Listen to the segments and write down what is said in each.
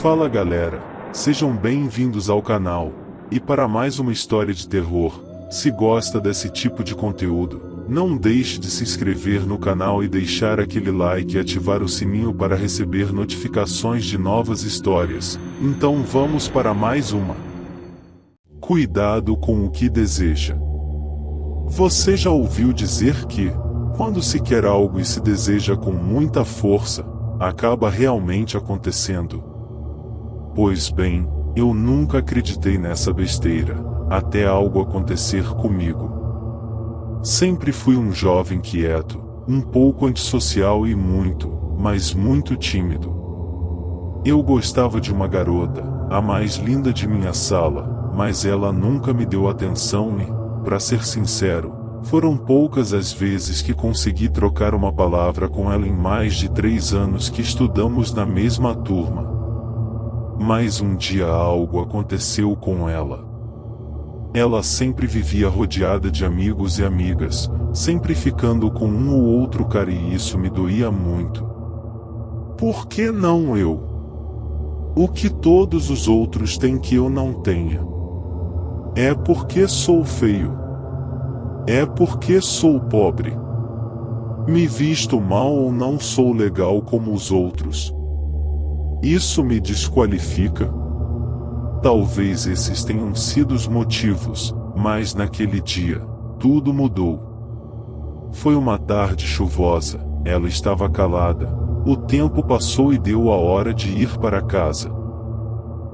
Fala galera, sejam bem-vindos ao canal, e para mais uma história de terror. Se gosta desse tipo de conteúdo, não deixe de se inscrever no canal e deixar aquele like e ativar o sininho para receber notificações de novas histórias. Então vamos para mais uma. Cuidado com o que deseja. Você já ouviu dizer que, quando se quer algo e se deseja com muita força, acaba realmente acontecendo? Pois bem, eu nunca acreditei nessa besteira, até algo acontecer comigo. Sempre fui um jovem quieto, um pouco antissocial e muito, mas muito tímido. Eu gostava de uma garota, a mais linda de minha sala, mas ela nunca me deu atenção e, para ser sincero, foram poucas as vezes que consegui trocar uma palavra com ela em mais de 3 anos que estudamos na mesma turma. Mas um dia algo aconteceu com ela. Ela sempre vivia rodeada de amigos e amigas, sempre ficando com um ou outro cara e isso me doía muito. Por que não eu? O que todos os outros têm que eu não tenha? É porque sou feio. É porque sou pobre. Me visto mal ou não sou legal como os outros? Isso me desqualifica? Talvez esses tenham sido os motivos, mas naquele dia, tudo mudou. Foi uma tarde chuvosa, ela estava calada, o tempo passou e deu a hora de ir para casa.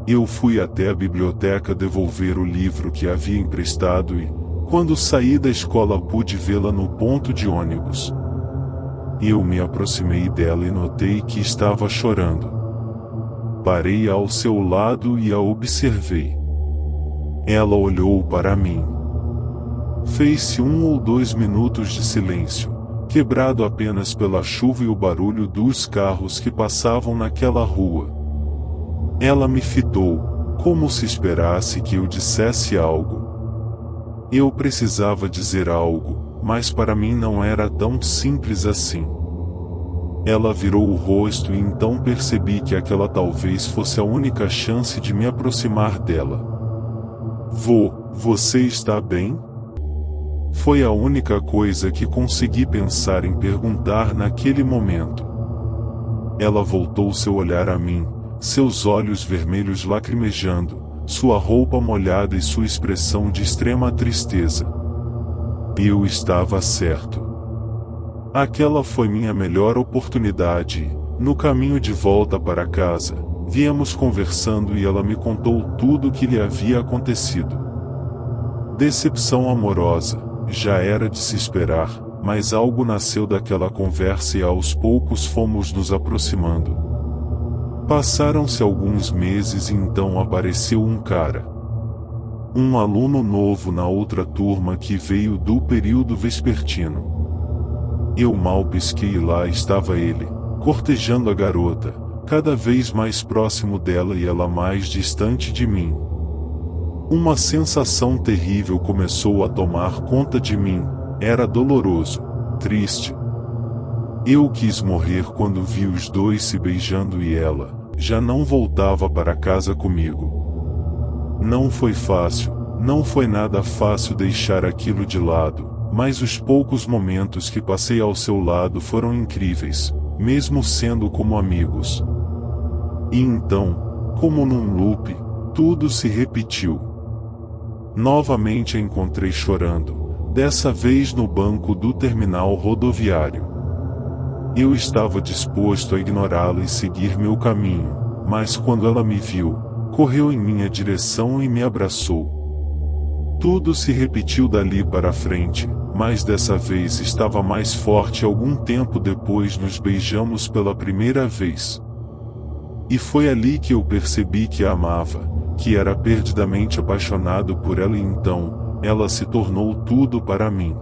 Eu fui até a biblioteca devolver o livro que havia emprestado e, quando saí da escola pude vê-la no ponto de ônibus. Eu me aproximei dela e notei que estava chorando. Parei ao seu lado e a observei. Ela olhou para mim. Fez-se 1 ou 2 minutos de silêncio, quebrado apenas pela chuva e o barulho dos carros que passavam naquela rua. Ela me fitou, como se esperasse que eu dissesse algo. Eu precisava dizer algo, mas para mim não era tão simples assim. Ela virou o rosto e então percebi que aquela talvez fosse a única chance de me aproximar dela. Você está bem? Foi a única coisa que consegui pensar em perguntar naquele momento. Ela voltou seu olhar a mim, seus olhos vermelhos lacrimejando, sua roupa molhada e sua expressão de extrema tristeza. Eu estava certo. Aquela foi minha melhor oportunidade e, no caminho de volta para casa, viemos conversando e ela me contou tudo o que lhe havia acontecido. Decepção amorosa, já era de se esperar, mas algo nasceu daquela conversa e aos poucos fomos nos aproximando. Passaram-se alguns meses e então apareceu um cara. Um aluno novo na outra turma que veio do período vespertino. Eu mal pisquei e lá estava ele, cortejando a garota, cada vez mais próximo dela e ela mais distante de mim. Uma sensação terrível começou a tomar conta de mim, era doloroso, triste. Eu quis morrer quando vi os dois se beijando e ela, já não voltava para casa comigo. Não foi fácil, não foi nada fácil deixar aquilo de lado. Mas os poucos momentos que passei ao seu lado foram incríveis, mesmo sendo como amigos. E então, como num loop, tudo se repetiu. Novamente a encontrei chorando, dessa vez no banco do terminal rodoviário. Eu estava disposto a ignorá-la e seguir meu caminho, mas quando ela me viu, correu em minha direção e me abraçou. Tudo se repetiu dali para frente, mas dessa vez estava mais forte. Algum tempo depois nos beijamos pela primeira vez. E foi ali que eu percebi que a amava, que era perdidamente apaixonado por ela e então, ela se tornou tudo para mim.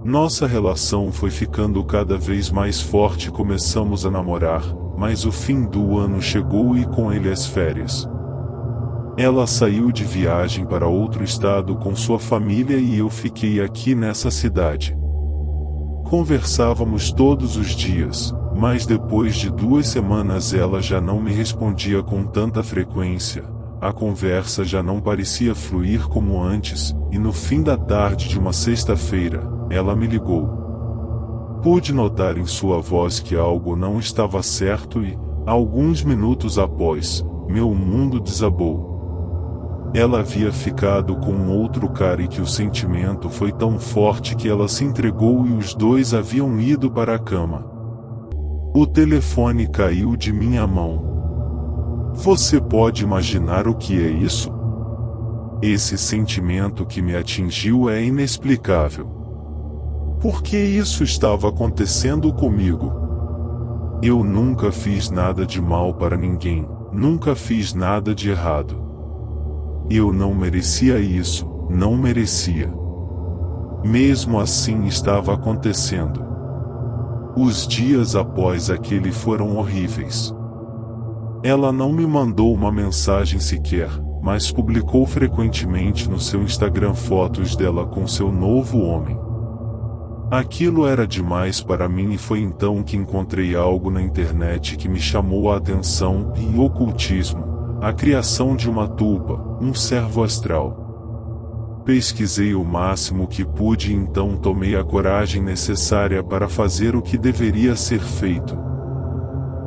Nossa relação foi ficando cada vez mais forte e começamos a namorar, mas o fim do ano chegou e com ele as férias. Ela saiu de viagem para outro estado com sua família e eu fiquei aqui nessa cidade. Conversávamos todos os dias, mas depois de 2 semanas ela já não me respondia com tanta frequência, a conversa já não parecia fluir como antes, e no fim da tarde de uma sexta-feira, ela me ligou. Pude notar em sua voz que algo não estava certo e, alguns minutos após, meu mundo desabou. Ela havia ficado com um outro cara e que o sentimento foi tão forte que ela se entregou e os dois haviam ido para a cama. O telefone caiu de minha mão. Você pode imaginar o que é isso? Esse sentimento que me atingiu é inexplicável. Por que isso estava acontecendo comigo? Eu nunca fiz nada de mal para ninguém, nunca fiz nada de errado. Eu não merecia isso, não merecia. Mesmo assim estava acontecendo. Os dias após aquele foram horríveis. Ela não me mandou uma mensagem sequer, mas publicou frequentemente no seu Instagram fotos dela com seu novo homem. Aquilo era demais para mim e foi então que encontrei algo na internet que me chamou a atenção e ocultismo. A criação de uma tulpa, um servo astral. Pesquisei o máximo que pude e então tomei a coragem necessária para fazer o que deveria ser feito.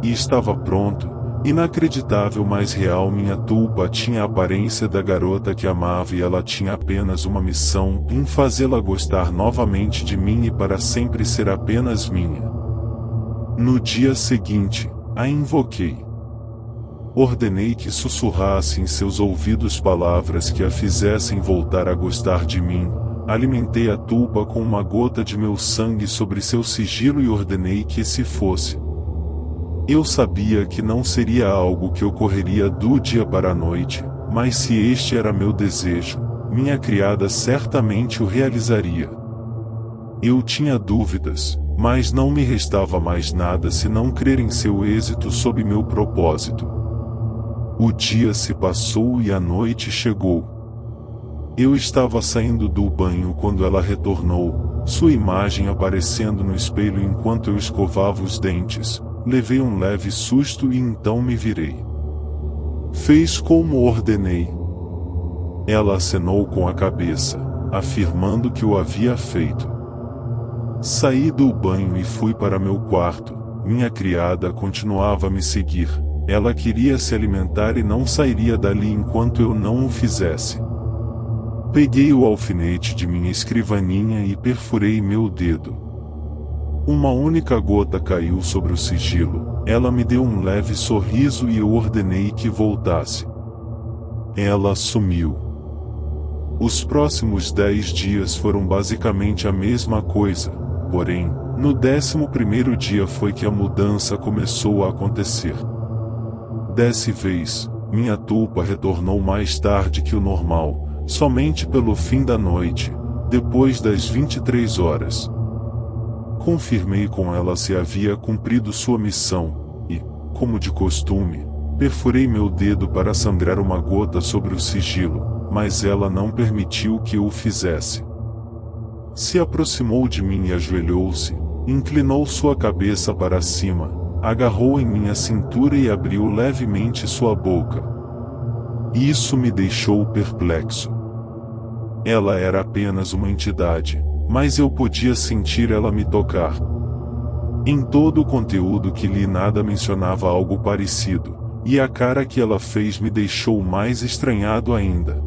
E estava pronto, inacreditável mas real. Minha tulpa tinha a aparência da garota que amava e ela tinha apenas uma missão, em fazê-la gostar novamente de mim e para sempre ser apenas minha. No dia seguinte, a invoquei. Ordenei que sussurrasse em seus ouvidos palavras que a fizessem voltar a gostar de mim. Alimentei a tulpa com uma gota de meu sangue sobre seu sigilo e ordenei que se fosse. Eu sabia que não seria algo que ocorreria do dia para a noite, mas se este era meu desejo, minha criada certamente o realizaria. Eu tinha dúvidas, mas não me restava mais nada senão crer em seu êxito sob meu propósito. O dia se passou e a noite chegou. Eu estava saindo do banho quando ela retornou, sua imagem aparecendo no espelho enquanto eu escovava os dentes. Levei um leve susto e então me virei. Fez como ordenei. Ela acenou com a cabeça, afirmando que o havia feito. Saí do banho e fui para meu quarto. Minha criada continuava a me seguir. Ela queria se alimentar e não sairia dali enquanto eu não o fizesse. Peguei o alfinete de minha escrivaninha e perfurei meu dedo. Uma única gota caiu sobre o sigilo. Ela me deu um leve sorriso e eu ordenei que voltasse. Ela sumiu. Os próximos 10 dias foram basicamente a mesma coisa, porém, no 11º dia foi que a mudança começou a acontecer. Dessa vez, minha tulpa retornou mais tarde que o normal, somente pelo fim da noite, depois das 23 horas. Confirmei com ela se havia cumprido sua missão, e, como de costume, perfurei meu dedo para sangrar uma gota sobre o sigilo, mas ela não permitiu que eu o fizesse. Se aproximou de mim e ajoelhou-se, inclinou sua cabeça para cima, agarrou em minha cintura e abriu levemente sua boca. Isso me deixou perplexo. Ela era apenas uma entidade, mas eu podia sentir ela me tocar. Em todo o conteúdo que li nada mencionava algo parecido, e a cara que ela fez me deixou mais estranhado ainda.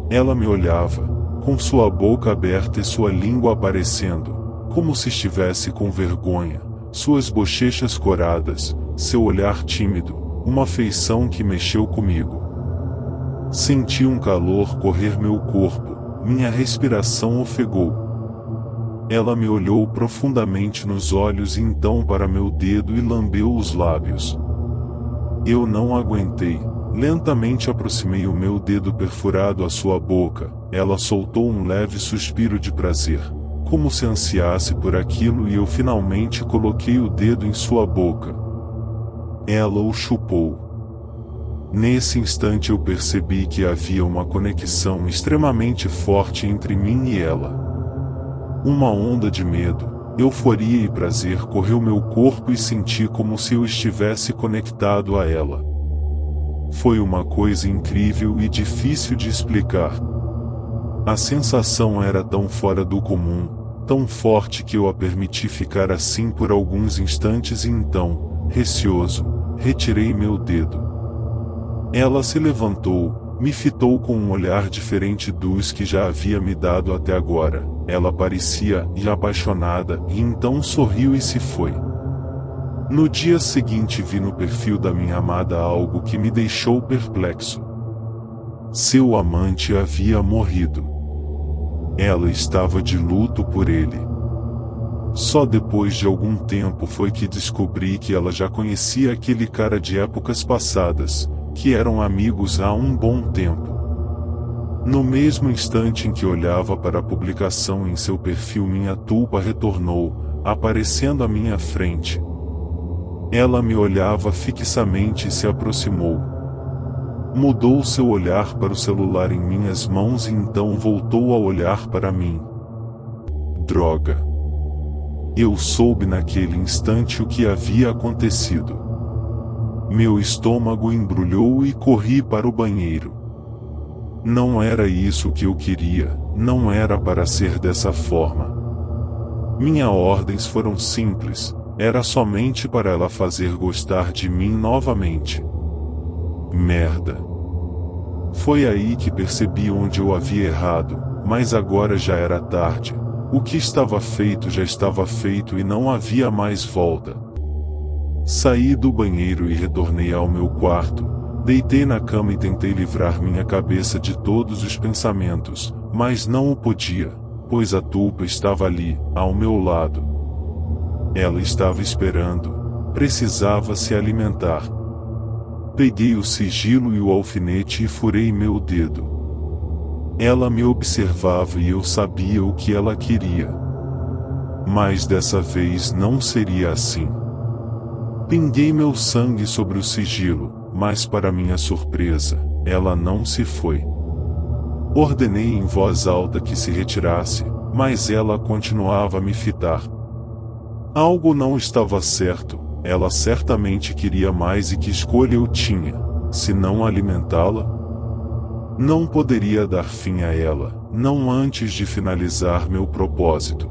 Ela me olhava, com sua boca aberta e sua língua aparecendo, como se estivesse com vergonha. Suas bochechas coradas, seu olhar tímido, uma feição que mexeu comigo. Senti um calor correr meu corpo, minha respiração ofegou. Ela me olhou profundamente nos olhos e então para meu dedo e lambeu os lábios. Eu não aguentei, lentamente aproximei o meu dedo perfurado à sua boca. Ela soltou um leve suspiro de prazer, como se ansiasse por aquilo, e eu finalmente coloquei o dedo em sua boca. Ela o chupou. Nesse instante eu percebi que havia uma conexão extremamente forte entre mim e ela. Uma onda de medo, Euforia e prazer correu meu corpo e senti como se eu estivesse conectado a ela. Foi uma coisa incrível e difícil de explicar. A sensação era tão fora do comum, tão forte que eu a permiti ficar assim por alguns instantes e então, receoso, retirei meu dedo. Ela se levantou, me fitou com um olhar diferente dos que já havia me dado até agora. Ela parecia apaixonada e então sorriu e se foi. No dia seguinte vi no perfil da minha amada algo que me deixou perplexo. Seu amante havia morrido. Ela estava de luto por ele. Só depois de algum tempo foi que descobri que ela já conhecia aquele cara de épocas passadas, que eram amigos há um bom tempo. No mesmo instante em que olhava para a publicação em seu perfil, minha tulpa retornou, aparecendo à minha frente. Ela me olhava fixamente e se aproximou. Mudou seu olhar para o celular em minhas mãos e então voltou a olhar para mim. Droga! Eu soube naquele instante o que havia acontecido. Meu estômago embrulhou e corri para o banheiro. Não era isso que eu queria, não era para ser dessa forma. Minhas ordens foram simples, era somente para ela fazer gostar de mim novamente. Merda. Foi aí que percebi onde eu havia errado, mas agora já era tarde. O que estava feito já estava feito e não havia mais volta. Saí do banheiro e retornei ao meu quarto, deitei na cama e tentei livrar minha cabeça de todos os pensamentos, mas não o podia, pois a tulpa estava ali, ao meu lado. Ela estava esperando, precisava se alimentar. Peguei o sigilo e o alfinete e furei meu dedo. Ela me observava e eu sabia o que ela queria. Mas dessa vez não seria assim. Pinguei meu sangue sobre o sigilo, mas para minha surpresa, ela não se foi. Ordenei em voz alta que se retirasse, mas ela continuava a me fitar. Algo não estava certo, ela certamente queria mais e que escolha eu tinha, se não alimentá-la? Não poderia dar fim a ela, não antes de finalizar meu propósito.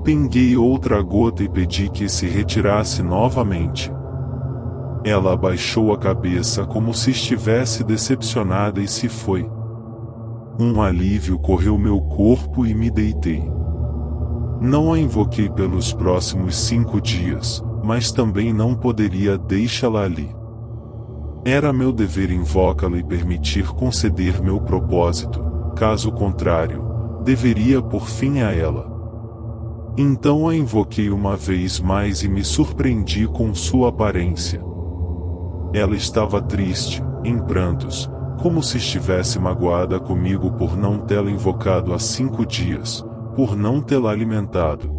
Pinguei outra gota e pedi que se retirasse novamente. Ela abaixou a cabeça como se estivesse decepcionada e se foi. Um alívio correu meu corpo e me deitei. Não a invoquei pelos próximos 5 dias, mas também não poderia deixá-la ali. Era meu dever invocá-la e permitir conceder meu propósito, caso contrário, deveria pôr fim a ela. Então a invoquei uma vez mais e me surpreendi com sua aparência. Ela estava triste, em prantos, como se estivesse magoada comigo por não tê-la invocado há 5 dias, por não tê-la alimentado.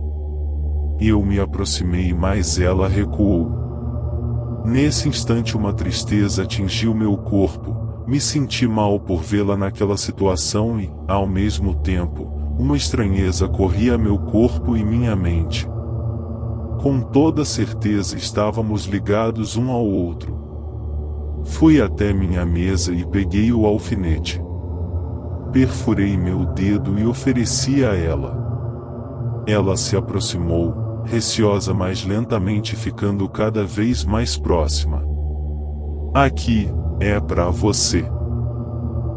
Eu me aproximei, mas ela recuou. Nesse instante uma tristeza atingiu meu corpo, me senti mal por vê-la naquela situação e, ao mesmo tempo, uma estranheza corria meu corpo e minha mente. Com toda certeza estávamos ligados um ao outro. Fui até minha mesa e peguei o alfinete. Perfurei meu dedo e ofereci a ela. Ela se aproximou, receosa, mas lentamente ficando cada vez mais próxima. Aqui, é pra você.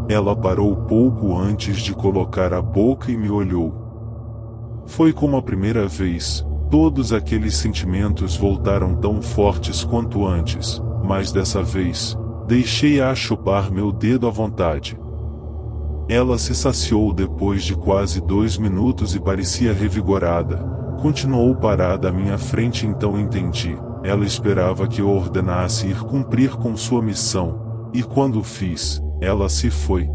Ela parou pouco antes de colocar a boca e me olhou. Foi como a primeira vez, todos aqueles sentimentos voltaram tão fortes quanto antes, mas dessa vez, deixei-a chupar meu dedo à vontade. Ela se saciou depois de quase 2 minutos e parecia revigorada. Continuou parada à minha frente, então entendi. Ela esperava que eu ordenasse ir cumprir com sua missão, e quando fiz, ela se foi.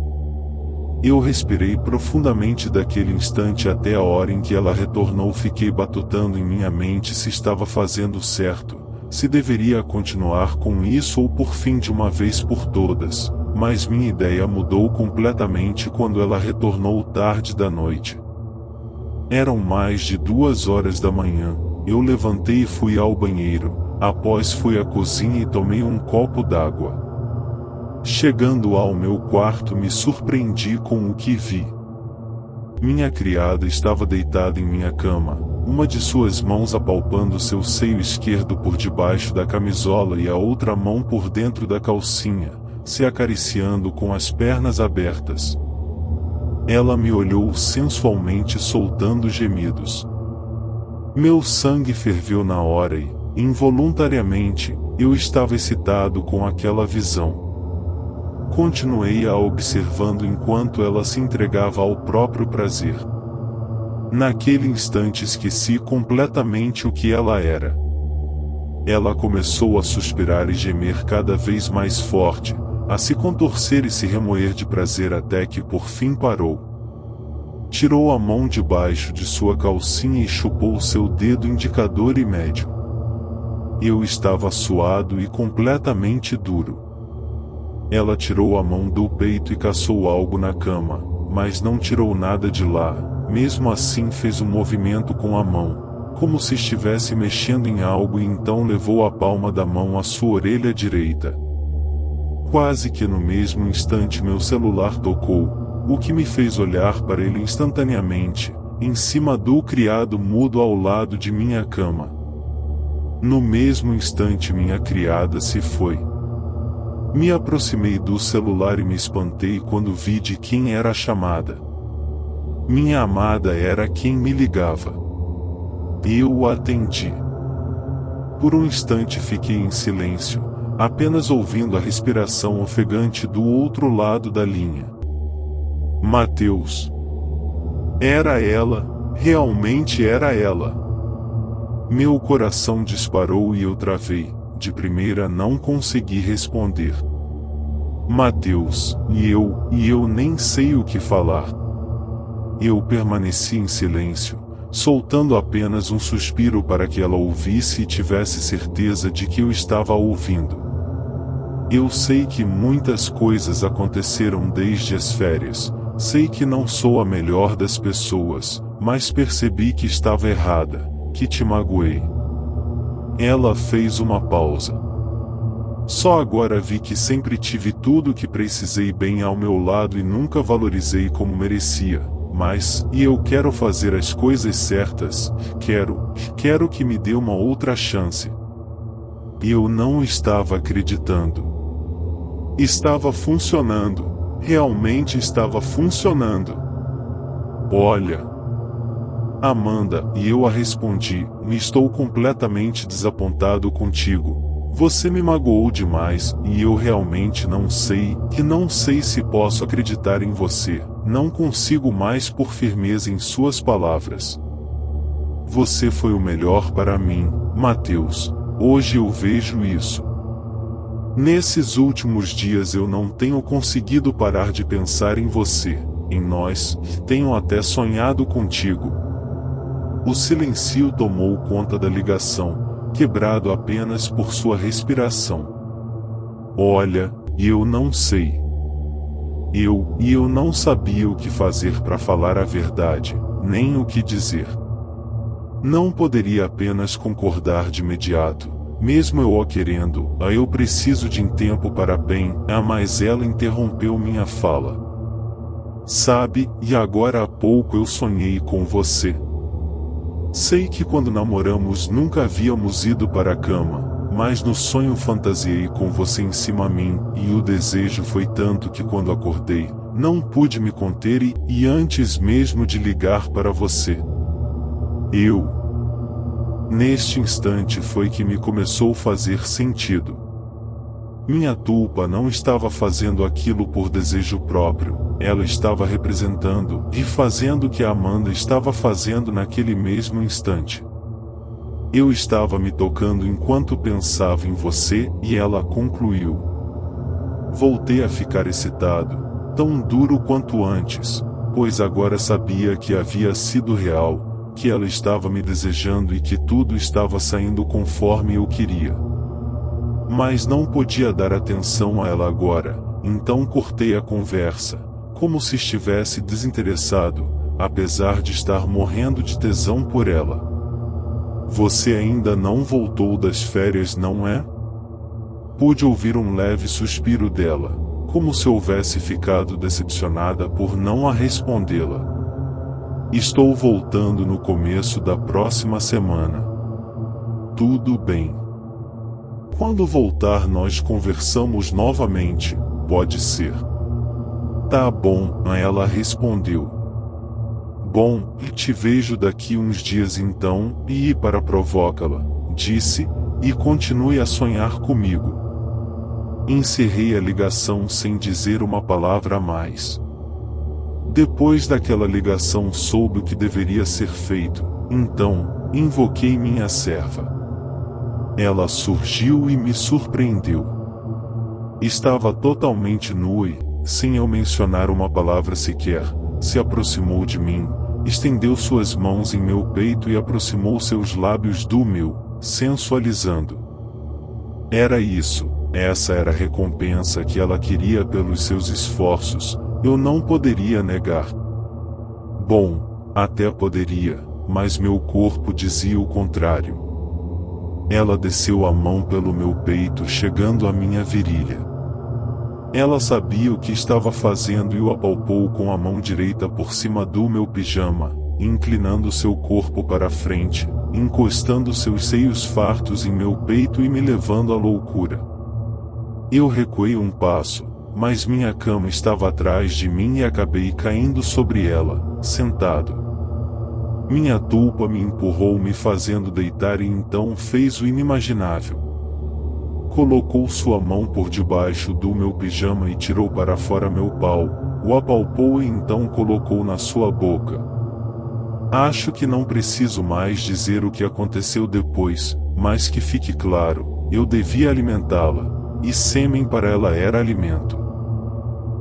Eu respirei profundamente daquele instante até a hora em que ela retornou. Fiquei batutando em minha mente se estava fazendo certo, se deveria continuar com isso ou por fim de uma vez por todas, mas minha ideia mudou completamente quando ela retornou tarde da noite. Eram mais de 2 horas da manhã. Eu levantei e fui ao banheiro. Após fui à cozinha e tomei um copo d'água. Chegando ao meu quarto, me surpreendi com o que vi. Minha criada estava deitada em minha cama, uma de suas mãos apalpando seu seio esquerdo por debaixo da camisola e a outra mão por dentro da calcinha, se acariciando com as pernas abertas. Ela me olhou sensualmente, soltando gemidos. Meu sangue ferveu na hora e, involuntariamente, eu estava excitado com aquela visão. Continuei a observando enquanto ela se entregava ao próprio prazer. Naquele instante esqueci completamente o que ela era. Ela começou a suspirar e gemer cada vez mais forte, a se contorcer e se remoer de prazer até que por fim parou. Tirou a mão debaixo de sua calcinha e chupou seu dedo indicador e médio. Eu estava suado e completamente duro. Ela tirou a mão do peito e caçou algo na cama, mas não tirou nada de lá. Mesmo assim fez um movimento com a mão, como se estivesse mexendo em algo, e então levou a palma da mão à sua orelha direita. Quase que no mesmo instante meu celular tocou, o que me fez olhar para ele instantaneamente, em cima do criado mudo ao lado de minha cama. No mesmo instante minha criada se foi. Me aproximei do celular e me espantei quando vi de quem era a chamada. Minha amada era quem me ligava. Eu atendi. Por um instante fiquei em silêncio, apenas ouvindo a respiração ofegante do outro lado da linha. Mateus. Era ela, realmente era ela. Meu coração disparou e eu travei. De primeira não consegui responder. Mateus, e eu nem sei o que falar. Eu permaneci em silêncio, soltando apenas um suspiro para que ela ouvisse e tivesse certeza de que eu estava ouvindo. Eu sei que muitas coisas aconteceram desde as férias, sei que não sou a melhor das pessoas, mas percebi que estava errada, que te magoei. Ela fez uma pausa. Só agora vi que sempre tive tudo o que precisei bem ao meu lado e nunca valorizei como merecia, mas, e eu quero fazer as coisas certas, quero que me dê uma outra chance. Eu não estava acreditando. Estava funcionando, realmente estava funcionando. Olha, Amanda, e eu a respondi, estou completamente desapontado contigo. Você me magoou demais, e eu realmente não sei se posso acreditar em você. Não consigo mais pôr firmeza em suas palavras. Você foi o melhor para mim, Mateus. Hoje eu vejo isso. Nesses últimos dias eu não tenho conseguido parar de pensar em você, em nós, tenho até sonhado contigo. O silêncio tomou conta da ligação, quebrado apenas por sua respiração. Olha, eu não sei. Eu não sabia o que fazer para falar a verdade, nem o que dizer. Não poderia apenas concordar de imediato, mesmo eu o querendo, eu preciso de tempo para bem, mas ela interrompeu minha fala. Sabe, e agora há pouco eu sonhei com você. Sei que quando namoramos nunca havíamos ido para a cama, mas no sonho fantasiei com você em cima a mim, e o desejo foi tanto que quando acordei, não pude me conter e antes mesmo de ligar para você. Neste instante foi que me começou a fazer sentido. Minha tulpa não estava fazendo aquilo por desejo próprio, ela estava representando e fazendo o que a Amanda estava fazendo naquele mesmo instante. Eu estava me tocando enquanto pensava em você e ela concluiu. Voltei a ficar excitado, tão duro quanto antes, pois agora sabia que havia sido real, que ela estava me desejando e que tudo estava saindo conforme eu queria. Mas não podia dar atenção a ela agora, então cortei a conversa, como se estivesse desinteressado, apesar de estar morrendo de tesão por ela. Você ainda não voltou das férias, não é? Pude ouvir um leve suspiro dela, como se houvesse ficado decepcionada por não a respondê-la. Estou voltando no começo da próxima semana. Tudo bem. Quando voltar nós conversamos novamente, pode ser? Tá bom, ela respondeu. Bom, te vejo daqui uns dias então, e para provocá-la, disse, e continue a sonhar comigo. Encerrei a ligação sem dizer uma palavra a mais. Depois daquela ligação soube o que deveria ser feito, então, invoquei minha serva. Ela surgiu e me surpreendeu. Estava totalmente nua e, sem eu mencionar uma palavra sequer, se aproximou de mim, estendeu suas mãos em meu peito e aproximou seus lábios do meu, sensualizando. Era isso, essa era a recompensa que ela queria pelos seus esforços, eu não poderia negar. Bom, até poderia, mas meu corpo dizia o contrário. Ela desceu a mão pelo meu peito chegando à minha virilha. Ela sabia o que estava fazendo e o apalpou com a mão direita por cima do meu pijama, inclinando seu corpo para a frente, encostando seus seios fartos em meu peito e me levando à loucura. Eu recuei um passo, mas minha cama estava atrás de mim e acabei caindo sobre ela, sentado. Minha tulpa me empurrou me fazendo deitar e então fez o inimaginável. Colocou sua mão por debaixo do meu pijama e tirou para fora meu pau, o apalpou e então colocou na sua boca. Acho que não preciso mais dizer o que aconteceu depois, mas que fique claro, eu devia alimentá-la, e sêmen para ela era alimento.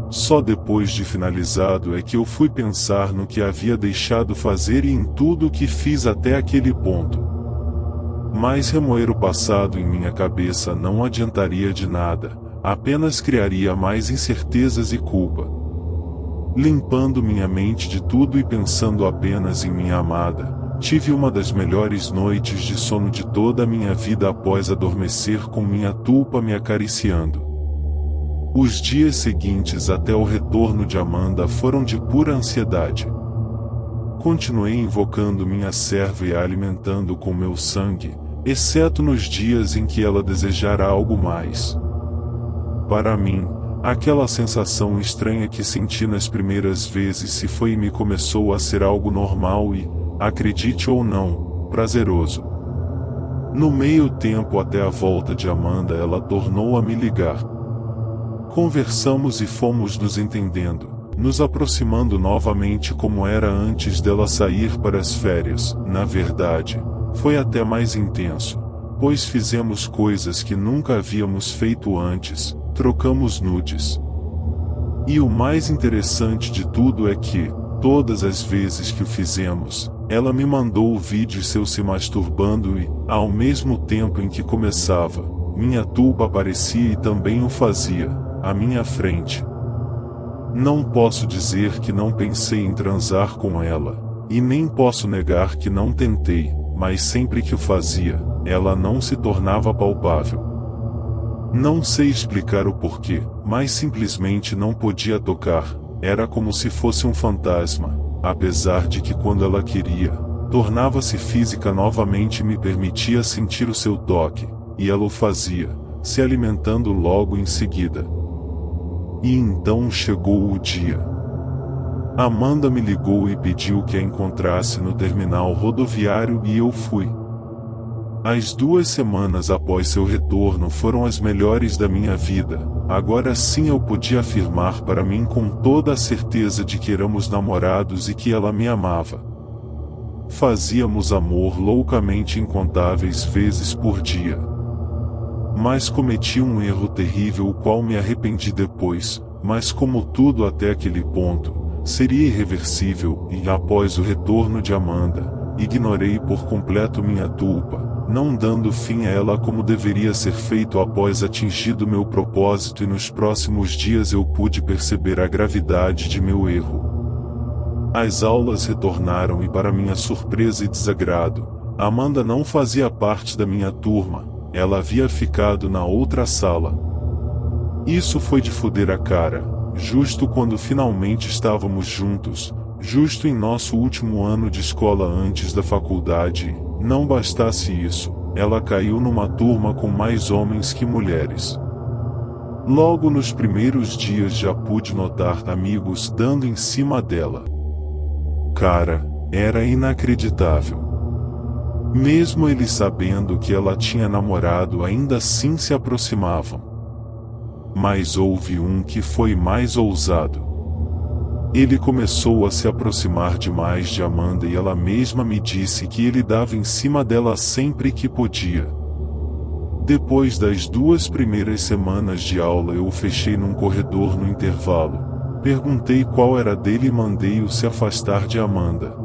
Só depois de finalizado é que eu fui pensar no que havia deixado fazer e em tudo o que fiz até aquele ponto. Mas remoer o passado em minha cabeça não adiantaria de nada, apenas criaria mais incertezas e culpa. Limpando minha mente de tudo e pensando apenas em minha amada, tive uma das melhores noites de sono de toda a minha vida após adormecer com minha tulpa me acariciando. Os dias seguintes até o retorno de Amanda foram de pura ansiedade. Continuei invocando minha serva e a alimentando com meu sangue, exceto nos dias em que ela desejara algo mais. Para mim, aquela sensação estranha que senti nas primeiras vezes se foi e me começou a ser algo normal e, acredite ou não, prazeroso. No meio tempo até a volta de Amanda ela tornou a me ligar. Conversamos e fomos nos entendendo, nos aproximando novamente como era antes dela sair para as férias. Na verdade, foi até mais intenso, pois fizemos coisas que nunca havíamos feito antes, trocamos nudes. E o mais interessante de tudo é que, todas as vezes que o fizemos, ela me mandou o vídeo seu se masturbando e, ao mesmo tempo em que começava, minha tulpa aparecia e também o fazia, à minha frente. Não posso dizer que não pensei em transar com ela, e nem posso negar que não tentei, mas sempre que o fazia, ela não se tornava palpável. Não sei explicar o porquê, mas simplesmente não podia tocar, era como se fosse um fantasma, apesar de que quando ela queria, tornava-se física novamente e me permitia sentir o seu toque, e ela o fazia, se alimentando logo em seguida. E então chegou o dia. Amanda me ligou e pediu que a encontrasse no terminal rodoviário e eu fui. As 2 semanas após seu retorno foram as melhores da minha vida, agora sim eu podia afirmar para mim com toda a certeza de que éramos namorados e que ela me amava. Fazíamos amor loucamente incontáveis vezes por dia. Mas cometi um erro terrível o qual me arrependi depois, mas como tudo até aquele ponto, seria irreversível, e após o retorno de Amanda, ignorei por completo minha tulpa, não dando fim a ela como deveria ser feito após atingido meu propósito e nos próximos dias eu pude perceber a gravidade de meu erro. As aulas retornaram e, para minha surpresa e desagrado, Amanda não fazia parte da minha turma, ela havia ficado na outra sala. Isso foi de foder a cara, justo quando finalmente estávamos juntos, justo em nosso último ano de escola antes da faculdade. Não bastasse isso, ela caiu numa turma com mais homens que mulheres. Logo nos primeiros dias já pude notar amigos dando em cima dela. Cara, era inacreditável. Mesmo eles sabendo que ela tinha namorado, ainda assim se aproximavam. Mas houve um que foi mais ousado. Ele começou a se aproximar demais de Amanda e ela mesma me disse que ele dava em cima dela sempre que podia. Depois das 2 primeiras semanas de aula, eu o fechei num corredor no intervalo. Perguntei qual era dele e mandei-o se afastar de Amanda.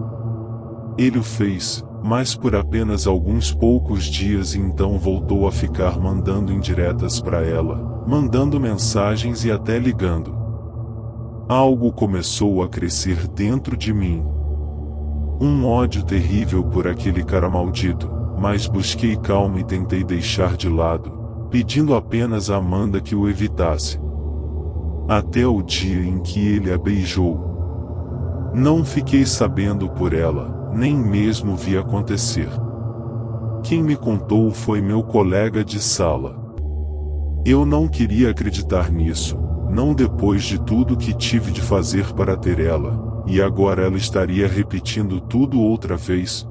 Ele o fez, mas por apenas alguns poucos dias, e então voltou a ficar mandando indiretas para ela, mandando mensagens e até ligando. Algo começou a crescer dentro de mim. Um ódio terrível por aquele cara maldito, mas busquei calma e tentei deixar de lado, pedindo apenas a Amanda que o evitasse. Até o dia em que ele a beijou. Não fiquei sabendo por ela, nem mesmo vi acontecer. Quem me contou foi meu colega de sala. Eu não queria acreditar nisso, não depois de tudo que tive de fazer para ter ela, e agora ela estaria repetindo tudo outra vez.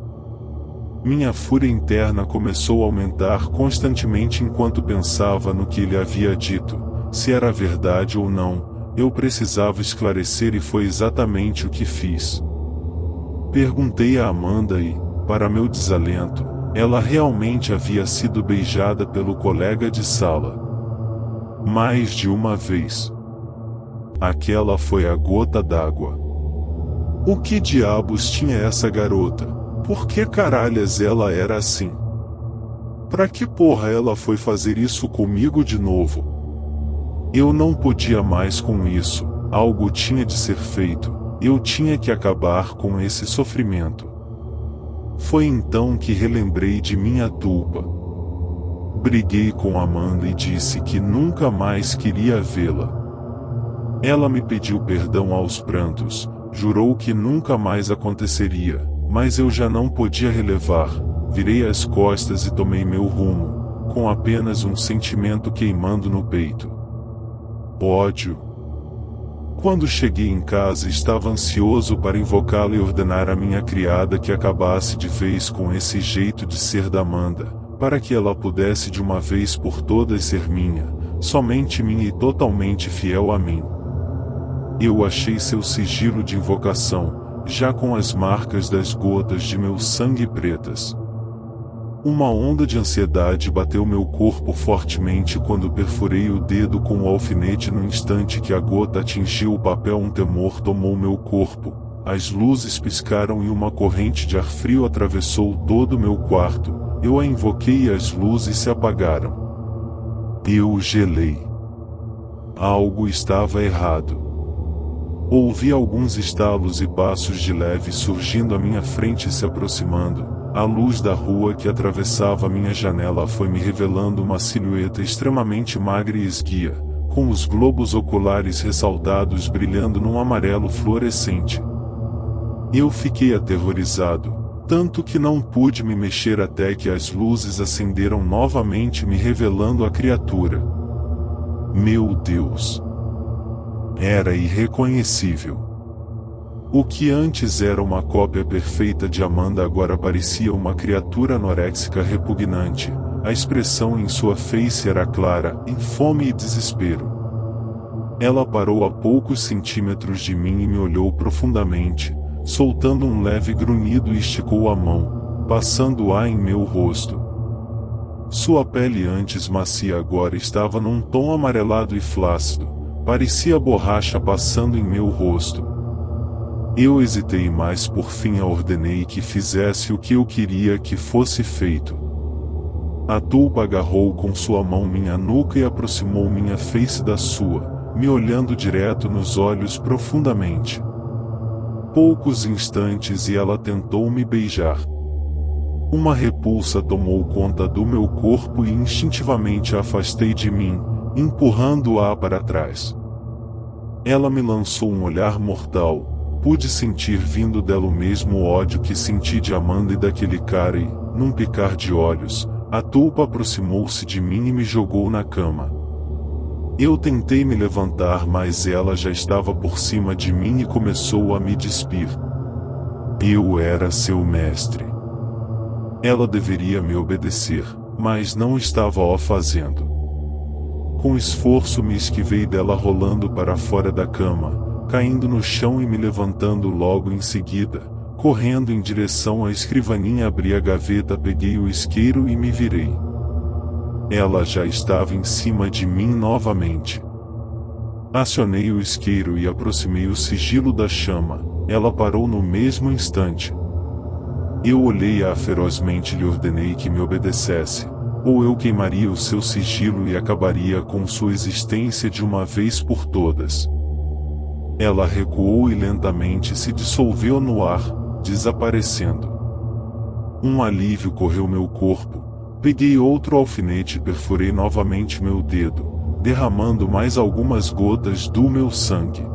Minha fúria interna começou a aumentar constantemente enquanto pensava no que ele havia dito, se era verdade ou não. Eu precisava esclarecer e foi exatamente o que fiz. Perguntei a Amanda e, para meu desalento, ela realmente havia sido beijada pelo colega de sala. Mais de uma vez. Aquela foi a gota d'água. O que diabos tinha essa garota? Por que caralhas ela era assim? Pra que porra ela foi fazer isso comigo de novo? Eu não podia mais com isso, algo tinha de ser feito, eu tinha que acabar com esse sofrimento. Foi então que relembrei de minha tulpa. Briguei com Amanda e disse que nunca mais queria vê-la. Ela me pediu perdão aos prantos, jurou que nunca mais aconteceria, mas eu já não podia relevar, virei as costas e tomei meu rumo, com apenas um sentimento queimando no peito. Ódio. Quando cheguei em casa, estava ansioso para invocá-la e ordenar à minha criada que acabasse de vez com esse jeito de ser da Amanda, para que ela pudesse de uma vez por todas ser minha, somente minha e totalmente fiel a mim. Eu achei seu sigilo de invocação, já com as marcas das gotas de meu sangue pretas. Uma onda de ansiedade bateu meu corpo fortemente quando perfurei o dedo com o alfinete. No instante que a gota atingiu o papel, um temor tomou meu corpo, as luzes piscaram e uma corrente de ar frio atravessou todo o meu quarto. Eu a invoquei e as luzes se apagaram. Eu gelei. Algo estava errado. Ouvi alguns estalos e passos de leve surgindo à minha frente e se aproximando. A luz da rua que atravessava minha janela foi me revelando uma silhueta extremamente magra e esguia, com os globos oculares ressaltados brilhando num amarelo fluorescente. Eu fiquei aterrorizado, tanto que não pude me mexer até que as luzes acenderam novamente, me revelando a criatura. Meu Deus! Era irreconhecível. O que antes era uma cópia perfeita de Amanda agora parecia uma criatura anoréxica repugnante. A expressão em sua face era clara, em fome e desespero. Ela parou a poucos centímetros de mim e me olhou profundamente, soltando um leve grunhido, e esticou a mão, passando-a em meu rosto. Sua pele, antes macia, agora estava num tom amarelado e flácido, parecia borracha passando em meu rosto. Eu hesitei, mas por fim a ordenei que fizesse o que eu queria que fosse feito. A tulpa agarrou com sua mão minha nuca e aproximou minha face da sua, me olhando direto nos olhos profundamente. Poucos instantes e ela tentou me beijar. Uma repulsa tomou conta do meu corpo e instintivamente a afastei de mim, empurrando-a para trás. Ela me lançou um olhar mortal. Pude sentir vindo dela o mesmo ódio que senti de Amanda e daquele cara e, num picar de olhos, a tulpa aproximou-se de mim e me jogou na cama. Eu tentei me levantar, mas ela já estava por cima de mim e começou a me despir. Eu era seu mestre. Ela deveria me obedecer, mas não estava o fazendo. Com esforço me esquivei dela, rolando para fora da cama, caindo no chão e me levantando logo em seguida, correndo em direção à escrivaninha. Abri a gaveta, peguei o isqueiro e me virei. Ela já estava em cima de mim novamente. Acionei o isqueiro e aproximei o sigilo da chama. Ela parou no mesmo instante. Eu olhei-a ferozmente e lhe ordenei que me obedecesse, ou eu queimaria o seu sigilo e acabaria com sua existência de uma vez por todas. Ela recuou e lentamente se dissolveu no ar, desaparecendo. Um alívio correu meu corpo. Peguei outro alfinete e perfurei novamente meu dedo, derramando mais algumas gotas do meu sangue.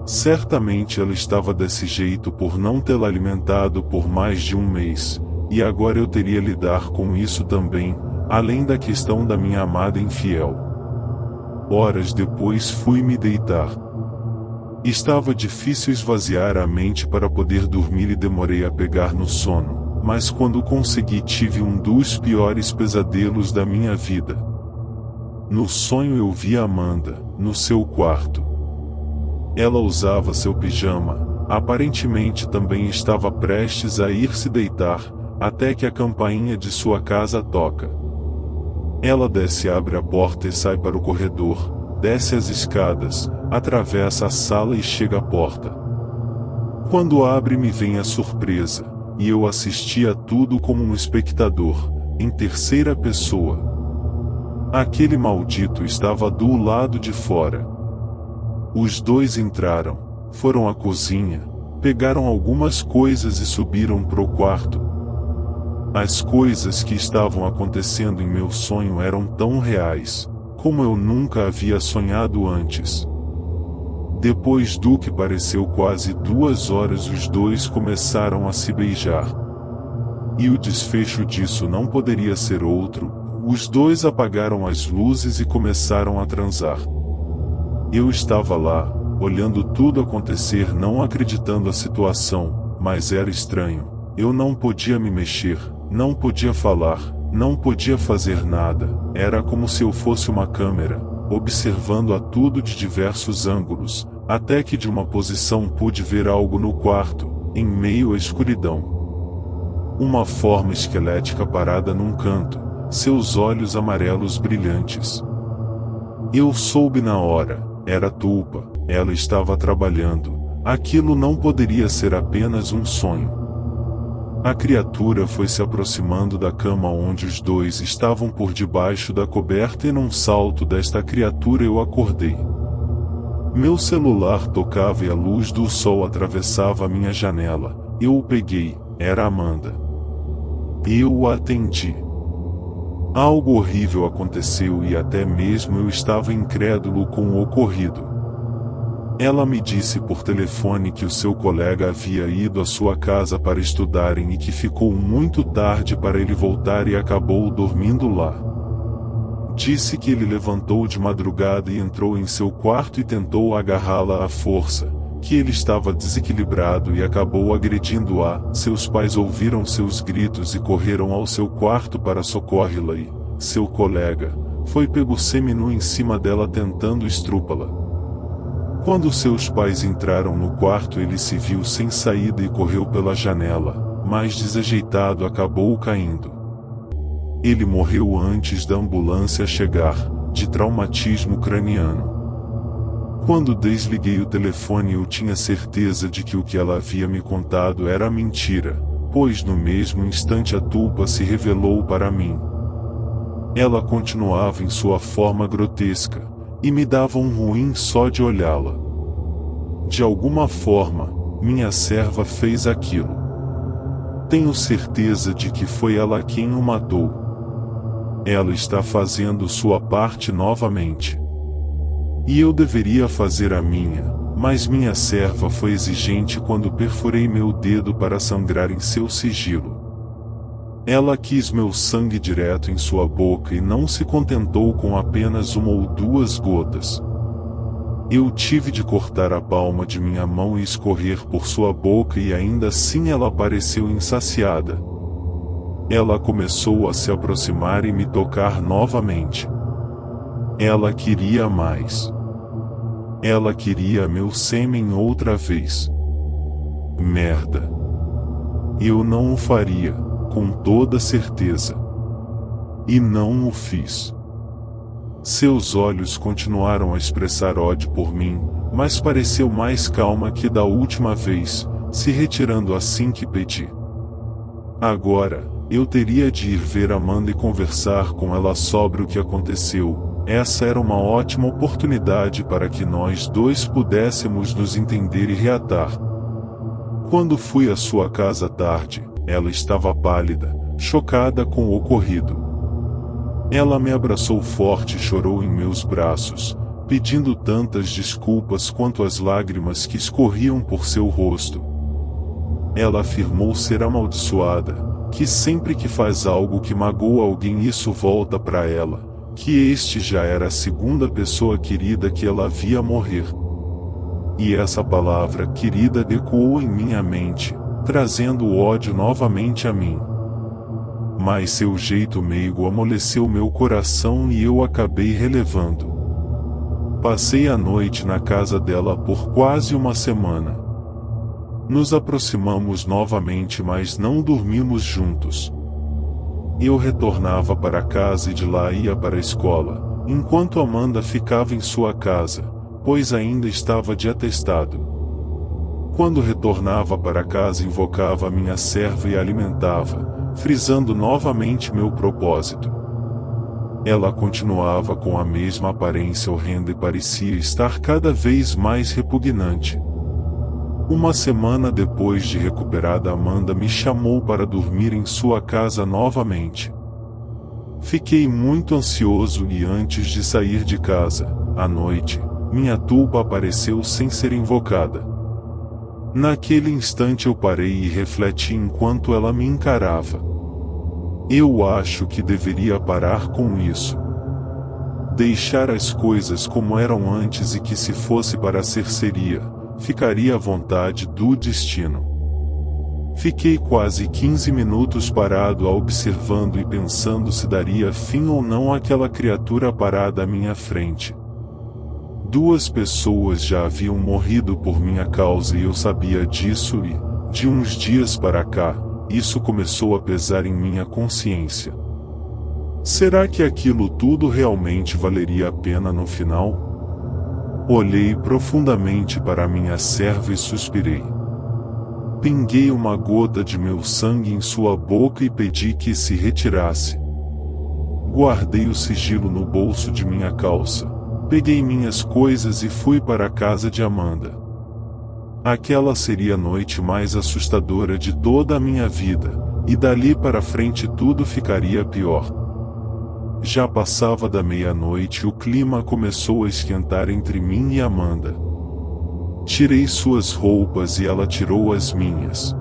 Certamente ela estava desse jeito por não tê-la alimentado por mais de um mês, e agora eu teria lidar com isso também, além da questão da minha amada infiel. Horas depois fui me deitar. Estava difícil esvaziar a mente para poder dormir e demorei a pegar no sono, mas quando consegui tive um dos piores pesadelos da minha vida. No sonho eu vi Amanda, no seu quarto. Ela usava seu pijama, aparentemente também estava prestes a ir se deitar, até que a campainha de sua casa toca. Ela desce, abre a porta e sai para o corredor, desce as escadas, atravessa a sala e chega à porta. Quando abre me vem a surpresa, e eu assistia tudo como um espectador, em terceira pessoa. Aquele maldito estava do lado de fora. Os dois entraram, foram à cozinha, pegaram algumas coisas e subiram pro quarto. As coisas que estavam acontecendo em meu sonho eram tão reais, como eu nunca havia sonhado antes. Depois do que pareceu quase 2 horas, os dois começaram a se beijar. E o desfecho disso não poderia ser outro: os dois apagaram as luzes e começaram a transar. Eu estava lá, olhando tudo acontecer, não acreditando a situação, mas era estranho. Eu não podia me mexer, não podia falar, não podia fazer nada. Era como se eu fosse uma câmera, observando a tudo de diversos ângulos, até que de uma posição pude ver algo no quarto, em meio à escuridão. Uma forma esquelética parada num canto, seus olhos amarelos brilhantes. Eu soube na hora. Era a tulpa, ela estava trabalhando. Aquilo não poderia ser apenas um sonho. A criatura foi se aproximando da cama onde os dois estavam por debaixo da coberta e num salto desta criatura eu acordei. Meu celular tocava e a luz do sol atravessava a minha janela. Eu o peguei, era Amanda. Eu o atendi. Algo horrível aconteceu e até mesmo eu estava incrédulo com o ocorrido. Ela me disse por telefone que o seu colega havia ido à sua casa para estudarem e que ficou muito tarde para ele voltar e acabou dormindo lá. Disse que ele levantou de madrugada e entrou em seu quarto e tentou agarrá-la à força, que ele estava desequilibrado e acabou agredindo-a. Seus pais ouviram seus gritos e correram ao seu quarto para socorrê-la e seu colega foi pego seminu em cima dela tentando estrupá-la. Quando seus pais entraram no quarto, ele se viu sem saída e correu pela janela, mas desajeitado acabou caindo. Ele morreu antes da ambulância chegar, de traumatismo craniano. Quando desliguei o telefone eu tinha certeza de que o que ela havia me contado era mentira, pois no mesmo instante a tulpa se revelou para mim. Ela continuava em sua forma grotesca, e me dava um ruim só de olhá-la. De alguma forma, minha serva fez aquilo. Tenho certeza de que foi ela quem o matou. Ela está fazendo sua parte novamente. E eu deveria fazer a minha, mas minha serva foi exigente quando perfurei meu dedo para sangrar em seu sigilo. Ela quis meu sangue direto em sua boca e não se contentou com apenas uma ou duas gotas. Eu tive de cortar a palma de minha mão e escorrer por sua boca e ainda assim ela pareceu insaciada. Ela começou a se aproximar e me tocar novamente. Ela queria mais. Ela queria meu sêmen outra vez. Merda. Eu não o faria, com toda certeza. E não o fiz. Seus olhos continuaram a expressar ódio por mim, mas pareceu mais calma que da última vez, se retirando assim que pedi. Agora, eu teria de ir ver Amanda e conversar com ela sobre o que aconteceu. Essa era uma ótima oportunidade para que nós dois pudéssemos nos entender e reatar. Quando fui à sua casa à tarde, ela estava pálida, chocada com o ocorrido. Ela me abraçou forte e chorou em meus braços, pedindo tantas desculpas quanto as lágrimas que escorriam por seu rosto. Ela afirmou ser amaldiçoada, que sempre que faz algo que magoa alguém isso volta para ela, que este já era a segunda pessoa querida que ela via morrer. E essa palavra querida ecoou em minha mente, trazendo o ódio novamente a mim. Mas seu jeito meigo amoleceu meu coração e eu acabei relevando. Passei a noite na casa dela por quase uma semana. Nos aproximamos novamente, mas não dormimos juntos. Eu retornava para casa e de lá ia para a escola, enquanto Amanda ficava em sua casa, pois ainda estava de atestado. Quando retornava para casa invocava a minha serva e a alimentava, frisando novamente meu propósito. Ela continuava com a mesma aparência horrenda e parecia estar cada vez mais repugnante. Uma semana depois de recuperada, Amanda me chamou para dormir em sua casa novamente. Fiquei muito ansioso e antes de sair de casa, à noite, minha tulpa apareceu sem ser invocada. Naquele instante eu parei e refleti enquanto ela me encarava. Eu acho que deveria parar com isso. Deixar as coisas como eram antes e que se fosse para ser seria, ficaria à vontade do destino. Fiquei quase 15 minutos parado a observando e pensando se daria fim ou não àquela criatura parada à minha frente. 2 pessoas já haviam morrido por minha causa e eu sabia disso e, de uns dias para cá, isso começou a pesar em minha consciência. Será que aquilo tudo realmente valeria a pena no final? Olhei profundamente para minha serva e suspirei. Pinguei uma gota de meu sangue em sua boca e pedi que se retirasse. Guardei o sigilo no bolso de minha calça. Peguei minhas coisas e fui para a casa de Amanda. Aquela seria a noite mais assustadora de toda a minha vida, e dali para frente tudo ficaria pior. Já passava da meia-noite e o clima começou a esquentar entre mim e Amanda. Tirei suas roupas e ela tirou as minhas.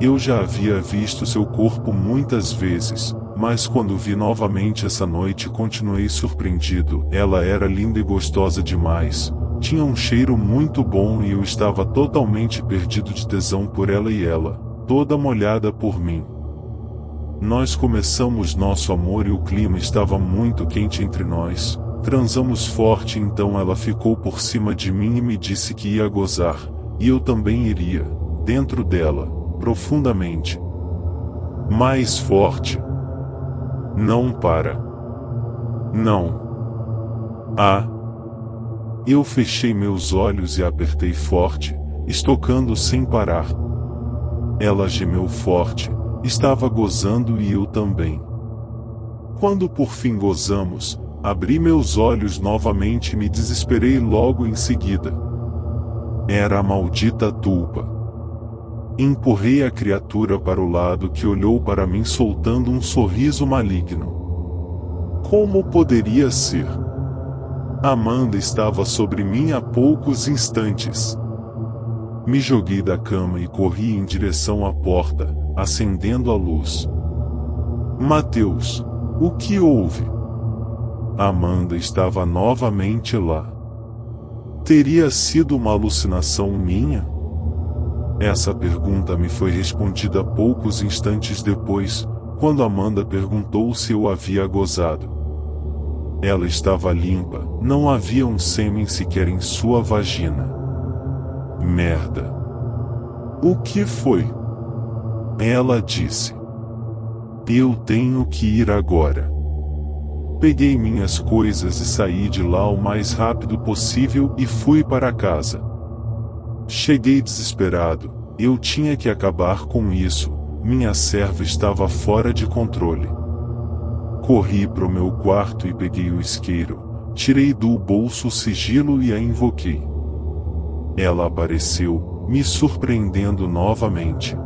Eu já havia visto seu corpo muitas vezes, mas quando vi novamente essa noite continuei surpreendido. Ela era linda e gostosa demais, tinha um cheiro muito bom e eu estava totalmente perdido de tesão por ela e ela, toda molhada por mim. Nós começamos nosso amor e o clima estava muito quente entre nós. Transamos forte, então ela ficou por cima de mim e me disse que ia gozar, e eu também iria, dentro dela, profundamente. Mais forte. Não para. Não. Ah. Eu fechei meus olhos e apertei forte, estocando sem parar. Ela gemeu forte, estava gozando e eu também. Quando por fim gozamos, abri meus olhos novamente e me desesperei logo em seguida. Era a maldita tulpa. Empurrei a criatura para o lado, que olhou para mim soltando um sorriso maligno. Como poderia ser? Amanda estava sobre mim há poucos instantes. Me joguei da cama e corri em direção à porta, acendendo a luz. Mateus, o que houve? Amanda estava novamente lá. Teria sido uma alucinação minha? Essa pergunta me foi respondida poucos instantes depois, quando Amanda perguntou se eu havia gozado. Ela estava limpa, não havia um sêmen sequer em sua vagina. Merda. O que foi? Ela disse. Eu tenho que ir agora. Peguei minhas coisas e saí de lá o mais rápido possível e fui para casa. Cheguei desesperado, eu tinha que acabar com isso, minha serva estava fora de controle. Corri para o meu quarto e peguei o isqueiro, tirei do bolso o sigilo e a invoquei. Ela apareceu, me surpreendendo novamente.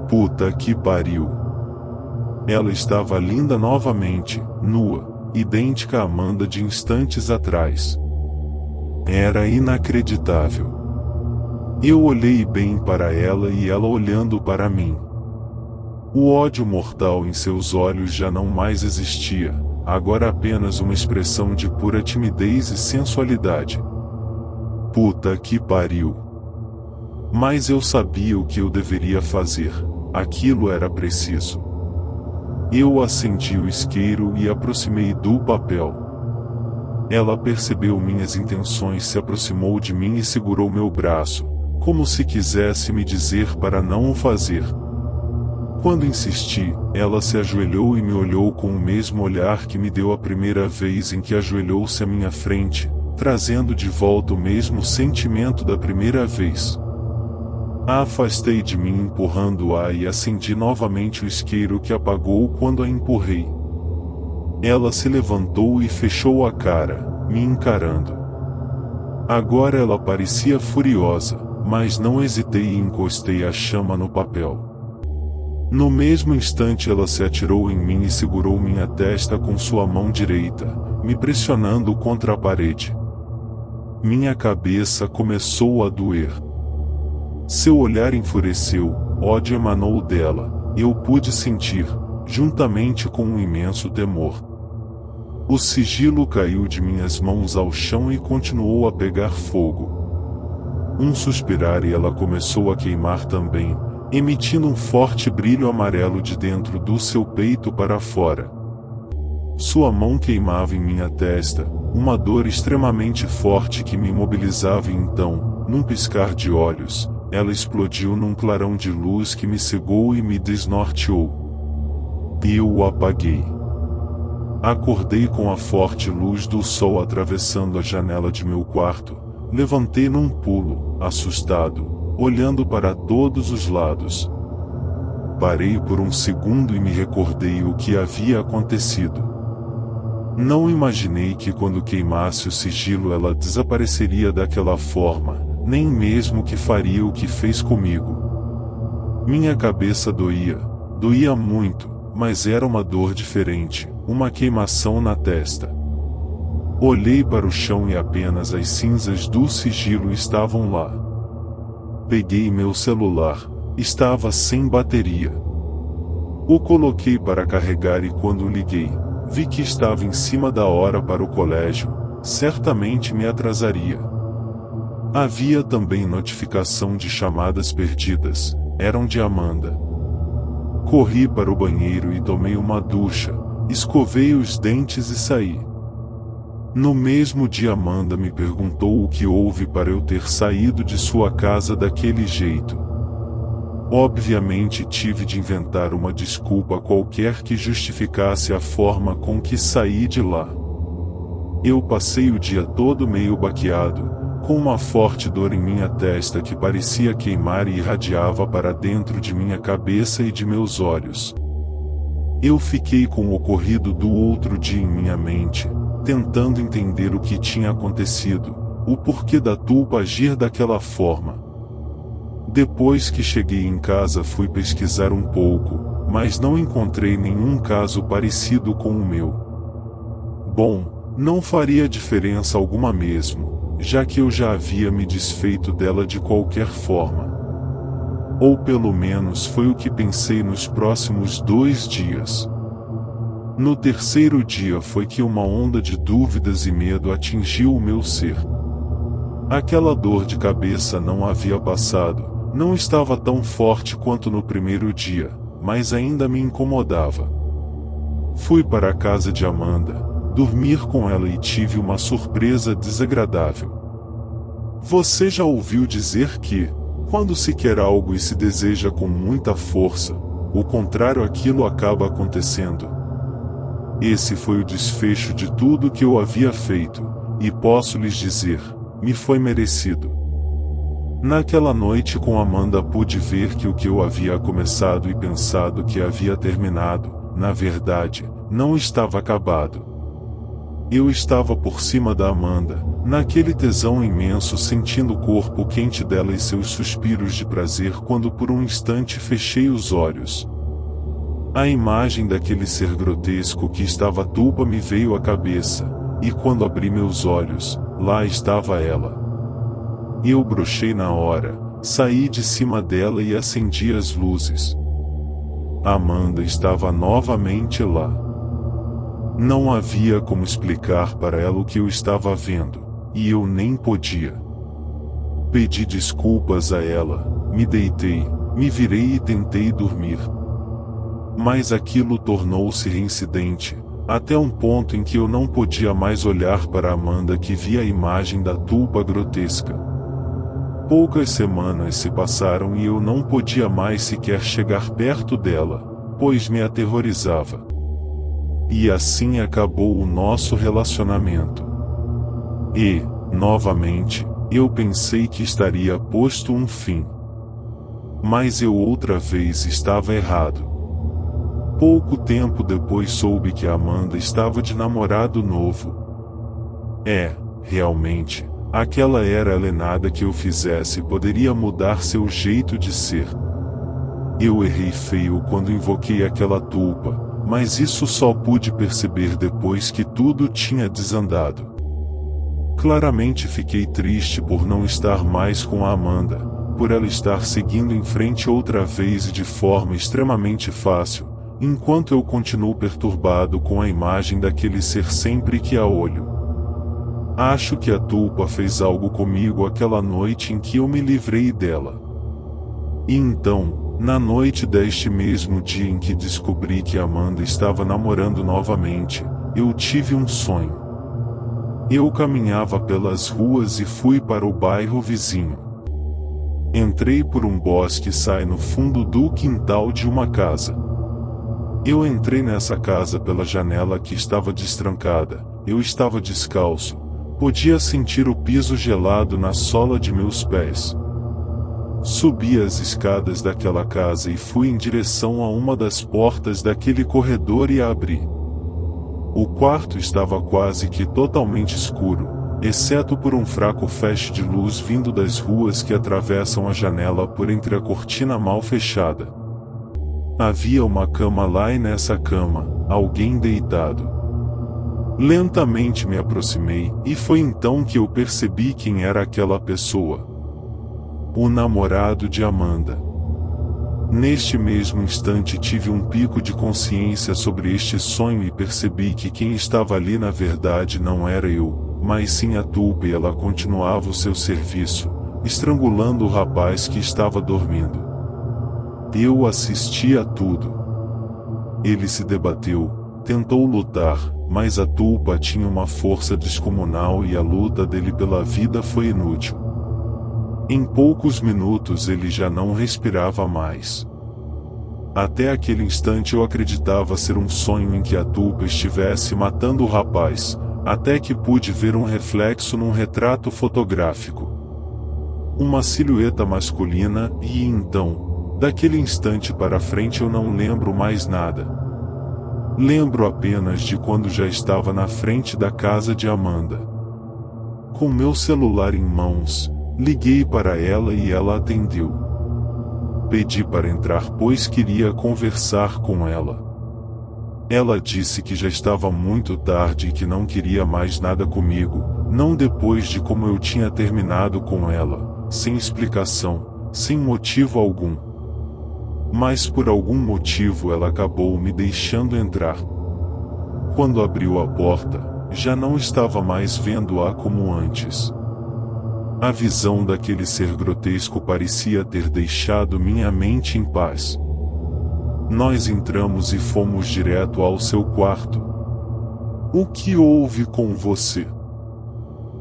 Puta que pariu! Ela estava linda novamente, nua, idêntica a Amanda de instantes atrás. Era inacreditável. Eu olhei bem para ela e ela olhando para mim. O ódio mortal em seus olhos já não mais existia, agora apenas uma expressão de pura timidez e sensualidade. Puta que pariu! Mas eu sabia o que eu deveria fazer, aquilo era preciso. Eu acendi o isqueiro e aproximei do papel. Ela percebeu minhas intenções, se aproximou de mim e segurou meu braço, como se quisesse me dizer para não o fazer. Quando insisti, ela se ajoelhou e me olhou com o mesmo olhar que me deu a primeira vez em que ajoelhou-se à minha frente, trazendo de volta o mesmo sentimento da primeira vez. A afastei de mim empurrando-a e acendi novamente o isqueiro, que apagou quando a empurrei. Ela se levantou e fechou a cara, me encarando. Agora ela parecia furiosa, mas não hesitei e encostei a chama no papel. No mesmo instante ela se atirou em mim e segurou minha testa com sua mão direita, me pressionando contra a parede. Minha cabeça começou a doer. Seu olhar enfureceu, ódio emanou dela, eu pude sentir, juntamente com um imenso temor. O sigilo caiu de minhas mãos ao chão e continuou a pegar fogo. Um suspirar e ela começou a queimar também, emitindo um forte brilho amarelo de dentro do seu peito para fora. Sua mão queimava em minha testa, uma dor extremamente forte que me imobilizava e então, num piscar de olhos, ela explodiu num clarão de luz que me cegou e me desnorteou. Eu o apaguei. Acordei com a forte luz do sol atravessando a janela de meu quarto, levantei num pulo, assustado, olhando para todos os lados. Parei por um segundo e me recordei o que havia acontecido. Não imaginei que quando queimasse o sigilo ela desapareceria daquela forma, nem mesmo que faria o que fez comigo. Minha cabeça doía muito, mas era uma dor diferente, uma queimação na testa. Olhei para o chão e apenas as cinzas do sigilo estavam lá. Peguei meu celular, estava sem bateria. O coloquei para carregar e quando liguei, vi que estava em cima da hora para o colégio, certamente me atrasaria. Havia também notificação de chamadas perdidas, eram de Amanda. Corri para o banheiro e tomei uma ducha, escovei os dentes e saí. No mesmo dia Amanda me perguntou o que houve para eu ter saído de sua casa daquele jeito. Obviamente tive de inventar uma desculpa qualquer que justificasse a forma com que saí de lá. Eu passei o dia todo meio baqueado, com uma forte dor em minha testa que parecia queimar e irradiava para dentro de minha cabeça e de meus olhos. Eu fiquei com o ocorrido do outro dia em minha mente, tentando entender o que tinha acontecido, o porquê da Tulpa agir daquela forma. Depois que cheguei em casa fui pesquisar um pouco, mas não encontrei nenhum caso parecido com o meu. Bom, não faria diferença alguma mesmo, já que eu já havia me desfeito dela de qualquer forma. Ou pelo menos foi o que pensei nos próximos 2 dias. No terceiro dia foi que uma onda de dúvidas e medo atingiu o meu ser. Aquela dor de cabeça não havia passado, não estava tão forte quanto no primeiro dia, mas ainda me incomodava. Fui para a casa de Amanda, dormir com ela e tive uma surpresa desagradável. Você já ouviu dizer que, quando se quer algo e se deseja com muita força, o contrário àquilo acaba acontecendo? Esse foi o desfecho de tudo que eu havia feito, e posso lhes dizer, me foi merecido. Naquela noite com Amanda pude ver que o que eu havia começado e pensado que havia terminado, na verdade, não estava acabado. Eu estava por cima da Amanda, naquele tesão imenso, sentindo o corpo quente dela e seus suspiros de prazer quando por um instante fechei os olhos. A imagem daquele ser grotesco que estava a Tulpa me veio à cabeça, e quando abri meus olhos, lá estava ela. Eu brochei na hora, saí de cima dela e acendi as luzes. Amanda estava novamente lá. Não havia como explicar para ela o que eu estava vendo, e eu nem podia. Pedi desculpas a ela, me deitei, me virei e tentei dormir. Mas aquilo tornou-se reincidente, até um ponto em que eu não podia mais olhar para Amanda que via a imagem da Tulpa grotesca. Poucas semanas se passaram e eu não podia mais sequer chegar perto dela, pois me aterrorizava. E assim acabou o nosso relacionamento. E, novamente, eu pensei que estaria posto um fim. Mas eu outra vez estava errado. Pouco tempo depois soube que a Amanda estava de namorado novo. Realmente, aquela era ela, nada que eu fizesse poderia mudar seu jeito de ser. Eu errei feio quando invoquei aquela Tulpa, mas isso só pude perceber depois que tudo tinha desandado. Claramente fiquei triste por não estar mais com a Amanda, por ela estar seguindo em frente outra vez e de forma extremamente fácil, enquanto eu continuo perturbado com a imagem daquele ser sempre que a olho. Acho que a Tulpa fez algo comigo aquela noite em que eu me livrei dela. E então, na noite deste mesmo dia em que descobri que Amanda estava namorando novamente, eu tive um sonho. Eu caminhava pelas ruas e fui para o bairro vizinho. Entrei por um bosque e saí no fundo do quintal de uma casa. Eu entrei nessa casa pela janela que estava destrancada, eu estava descalço, podia sentir o piso gelado na sola de meus pés. Subi as escadas daquela casa e fui em direção a uma das portas daquele corredor e a abri. O quarto estava quase que totalmente escuro, exceto por um fraco feixe de luz vindo das ruas que atravessam a janela por entre a cortina mal fechada. Havia uma cama lá e nessa cama, alguém deitado. Lentamente me aproximei, e foi então que eu percebi quem era aquela pessoa. O namorado de Amanda. Neste mesmo instante tive um pico de consciência sobre este sonho e percebi que quem estava ali na verdade não era eu, mas sim a Tulpa, e ela continuava o seu serviço, estrangulando o rapaz que estava dormindo. Eu assisti a tudo. Ele se debateu, tentou lutar, mas a Tulpa tinha uma força descomunal e a luta dele pela vida foi inútil. Em poucos minutos ele já não respirava mais. Até aquele instante eu acreditava ser um sonho em que a Tulpa estivesse matando o rapaz, até que pude ver um reflexo num retrato fotográfico. Uma silhueta masculina e então, daquele instante para frente eu não lembro mais nada. Lembro apenas de quando já estava na frente da casa de Amanda. Com meu celular em mãos, liguei para ela e ela atendeu. Pedi para entrar pois queria conversar com ela. Ela disse que já estava muito tarde e que não queria mais nada comigo, não depois de como eu tinha terminado com ela, sem explicação, sem motivo algum. Mas por algum motivo ela acabou me deixando entrar. Quando abriu a porta, já não estava mais vendo-a como antes. A visão daquele ser grotesco parecia ter deixado minha mente em paz. Nós entramos e fomos direto ao seu quarto. O que houve com você?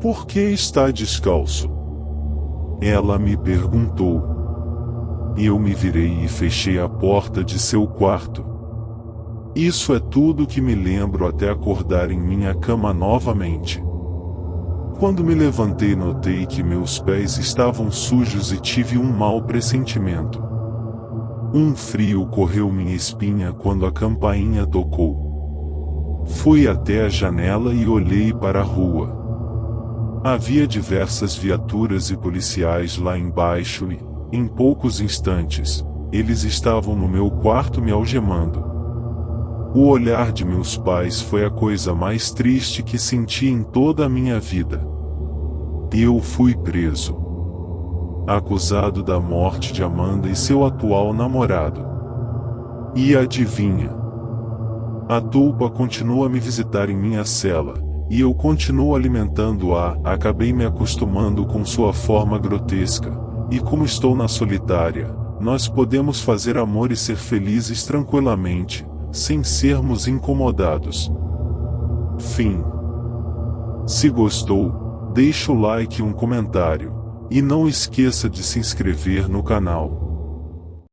Por que está descalço? Ela me perguntou. Eu me virei e fechei a porta de seu quarto. Isso é tudo que me lembro até acordar em minha cama novamente. Quando me levantei, notei que meus pés estavam sujos e tive um mau pressentimento. Um frio correu minha espinha quando a campainha tocou. Fui até a janela e olhei para a rua. Havia diversas viaturas e policiais lá embaixo e, em poucos instantes, eles estavam no meu quarto me algemando. O olhar de meus pais foi a coisa mais triste que senti em toda a minha vida. Eu fui preso, acusado da morte de Amanda e seu atual namorado. E adivinha? A tulpa continua a me visitar em minha cela, e eu continuo alimentando-a. Acabei me acostumando com sua forma grotesca, e como estou na solitária, nós podemos fazer amor e ser felizes tranquilamente, sem sermos incomodados. Fim. Se gostou, deixa o like e um comentário, e não esqueça de se inscrever no canal.